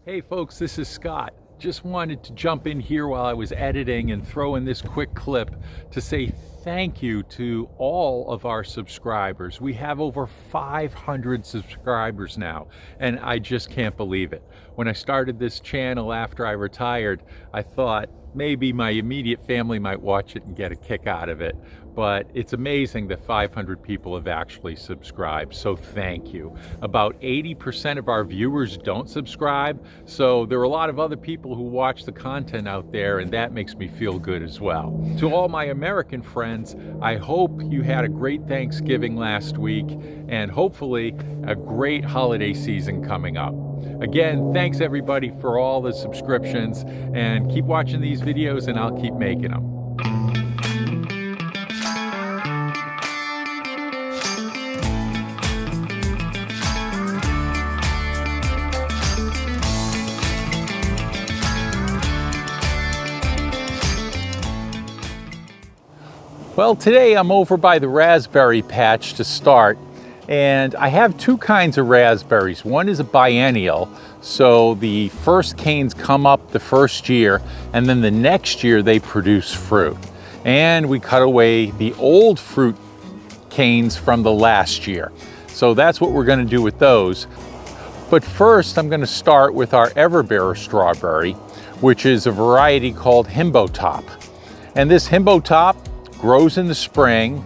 Hey folks, this is Scott. Just wanted to jump in here while I was editing and throw in this quick clip to say thank you to all of our subscribers. We have over 500 subscribers now, and I just can't believe it. When I started this channel after I retired, I thought maybe my immediate family might watch it and get a kick out of it. But it's amazing that 500 people have actually subscribed, so thank you. About 80% of our viewers don't subscribe, so there are a lot of other people who watch the content out there, and that makes me feel good as well. To all my American friends, I hope you had a great Thanksgiving last week, and hopefully a great holiday season coming up. Again, thanks everybody for all the subscriptions, and keep watching these videos and I'll keep making them. Well, today I'm over by the raspberry patch to start, and I have two kinds of raspberries. One is a biennial, so the first canes come up the first year, and then the next year they produce fruit. And we cut away the old fruit canes from the last year. So that's what we're going to do with those. But first I'm going to start with our everbearing strawberry, which is a variety called Himbo Top. And this Himbo Top grows in the spring,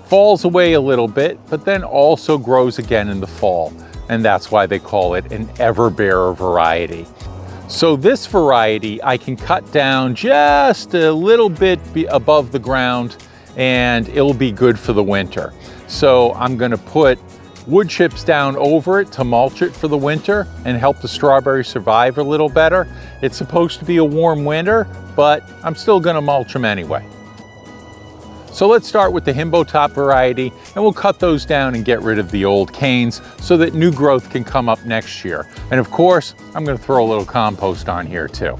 falls away a little bit, but then also grows again in the fall. And that's why they call it an everbearing variety. So this variety I can cut down just a little bit above the ground and it'll be good for the winter. So I'm gonna put wood chips down over it to mulch it for the winter and help the strawberry survive a little better. It's supposed to be a warm winter, but I'm still gonna mulch them anyway. So let's start with the Himbo Top variety, and we'll cut those down and get rid of the old canes so that new growth can come up next year. And of course, I'm going to throw a little compost on here too.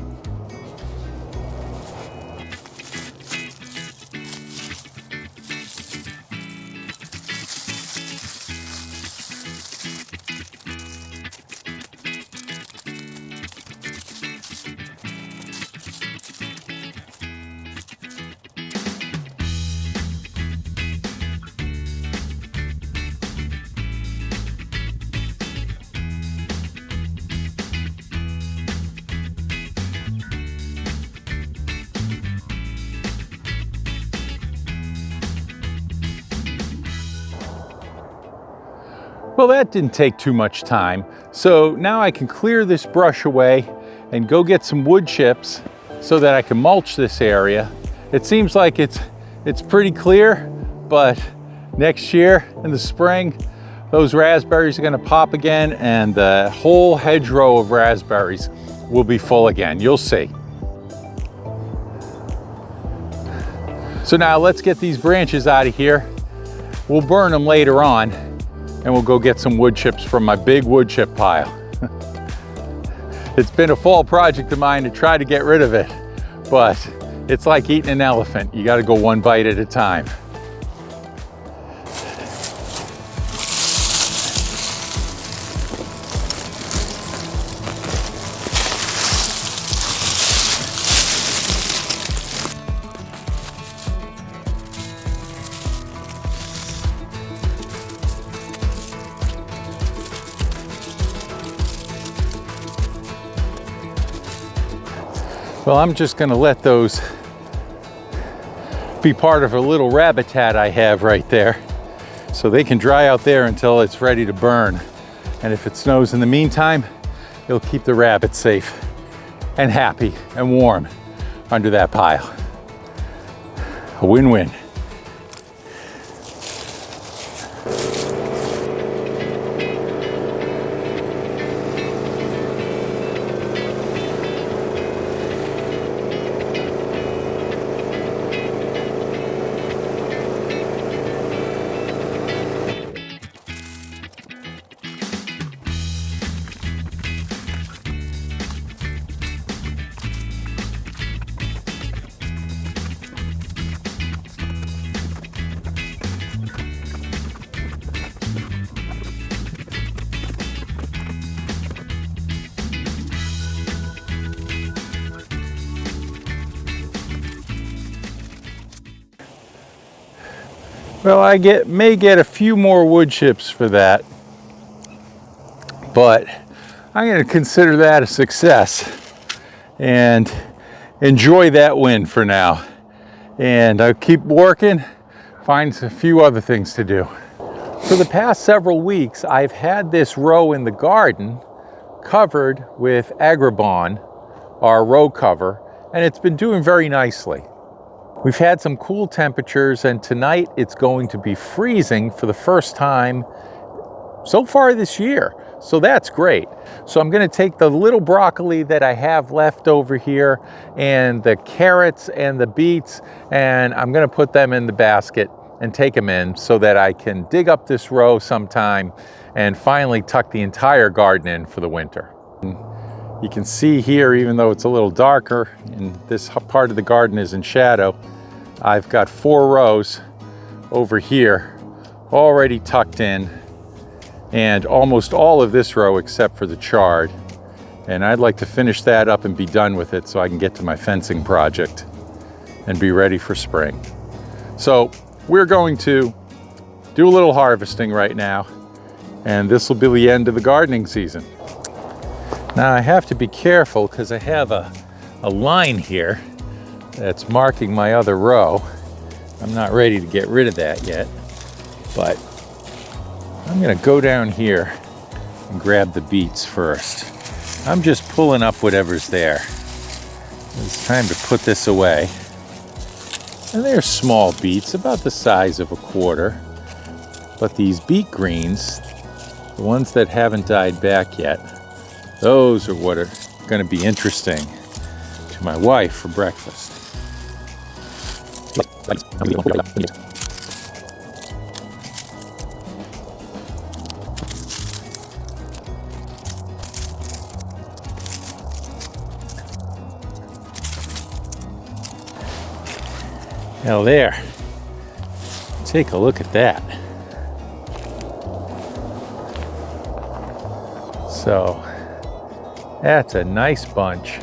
Well, that didn't take too much time. So now I can clear this brush away and go get some wood chips so that I can mulch this area. It seems like it's pretty clear, but next year in the spring, those raspberries are gonna pop again and the whole hedgerow of raspberries will be full again. You'll see. So now let's get these branches out of here. We'll burn them later on, and we'll go get some wood chips from my big wood chip pile. It's been a fall project of mine to try to get rid of it, but it's like eating an elephant. You gotta go one bite at a time. Well, I'm just gonna let those be part of a little rabbit I have right there. So they can dry out there until it's ready to burn. And if it snows in the meantime, it'll keep the rabbits safe and happy and warm under that pile. A win-win. Well, I may get a few more wood chips for that, but I'm going to consider that a success and enjoy that win for now. And I'll keep working, find a few other things to do. For the past several weeks, I've had this row in the garden covered with agribon, our row cover, and it's been doing very nicely. We've had some cool temperatures, and tonight it's going to be freezing for the first time so far this year. So that's great. So I'm going to take the little broccoli that I have left over here and the carrots and the beets, and I'm going to put them in the basket and take them in so that I can dig up this row sometime and finally tuck the entire garden in for the winter. You can see here, even though it's a little darker and this part of the garden is in shadow, I've got 4 rows over here already tucked in, and almost all of this row except for the chard. And I'd like to finish that up and be done with it so I can get to my fencing project and be ready for spring. So we're going to do a little harvesting right now, and this will be the end of the gardening season. Now I have to be careful because I have a line here that's marking my other row. I'm not ready to get rid of that yet, but I'm gonna go down here and grab the beets first. I'm just pulling up whatever's there. It's time to put this away. And they're small beets, about the size of a quarter. But these beet greens, the ones that haven't died back yet, those are what are going to be interesting to my wife for breakfast. Now there, take a look at that. So that's a nice bunch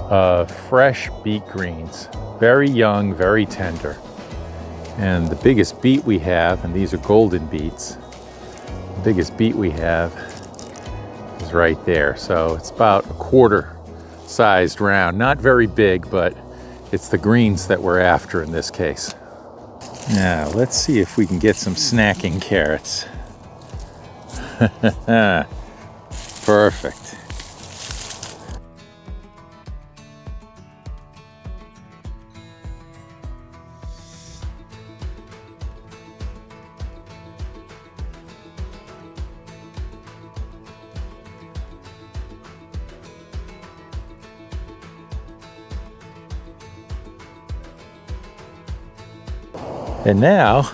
of fresh beet greens, very young, very tender. And the biggest beet we have, and these are golden beets, the biggest beet we have is right there. So it's about a quarter sized round, not very big, but it's the greens that we're after in this case. Now, let's see if we can get some snacking carrots. Perfect. And now,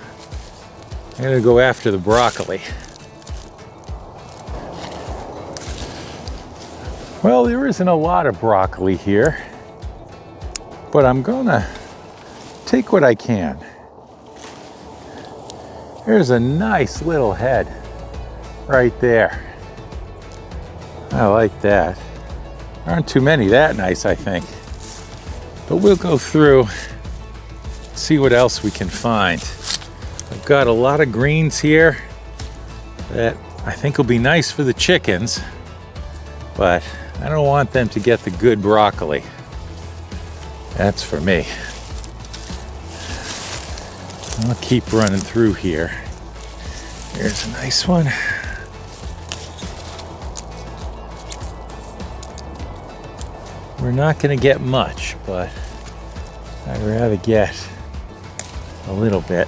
I'm gonna go after the broccoli. Well, there isn't a lot of broccoli here, but I'm gonna take what I can. There's a nice little head right there. I like that. There aren't too many that nice, I think. But we'll go through, see what else we can find. I've got a lot of greens here that I think will be nice for the chickens, but I don't want them to get the good broccoli. That's for me. I'll keep running through here. Here's a nice one. We're not going to get much, but I'd rather get a little bit.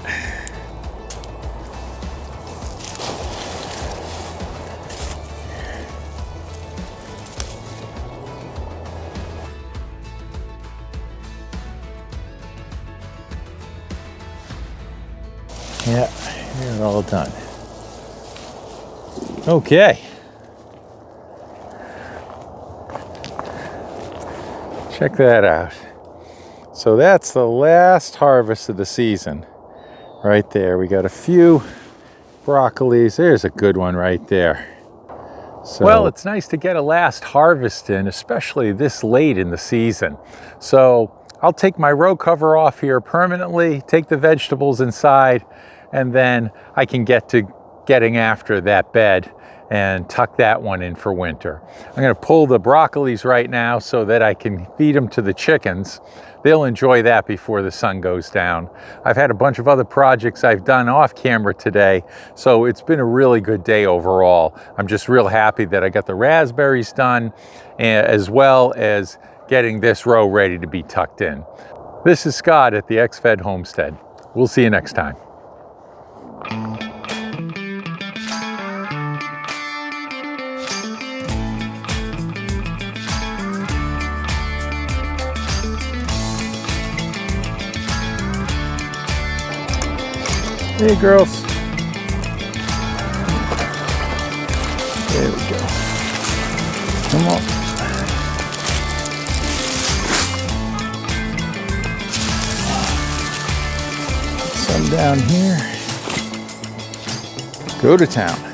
Yeah, you're all done. Okay. Check that out. So that's the last harvest of the season right there. We got a few broccolis. There's a good one right there. So, well, it's nice to get a last harvest in, especially this late in the season. So I'll take my row cover off here permanently, take the vegetables inside, and then I can get to getting after that bed and tuck that one in for winter. I'm gonna pull the broccolis right now so that I can feed them to the chickens. They'll enjoy that before the sun goes down. I've had a bunch of other projects I've done off camera today, so it's been a really good day overall. I'm just real happy that I got the raspberries done, as well as getting this row ready to be tucked in. This is Scott at the X-Fed Homestead. We'll see you next time. Hey girls. There we go. Come on. Some down here. Go to town.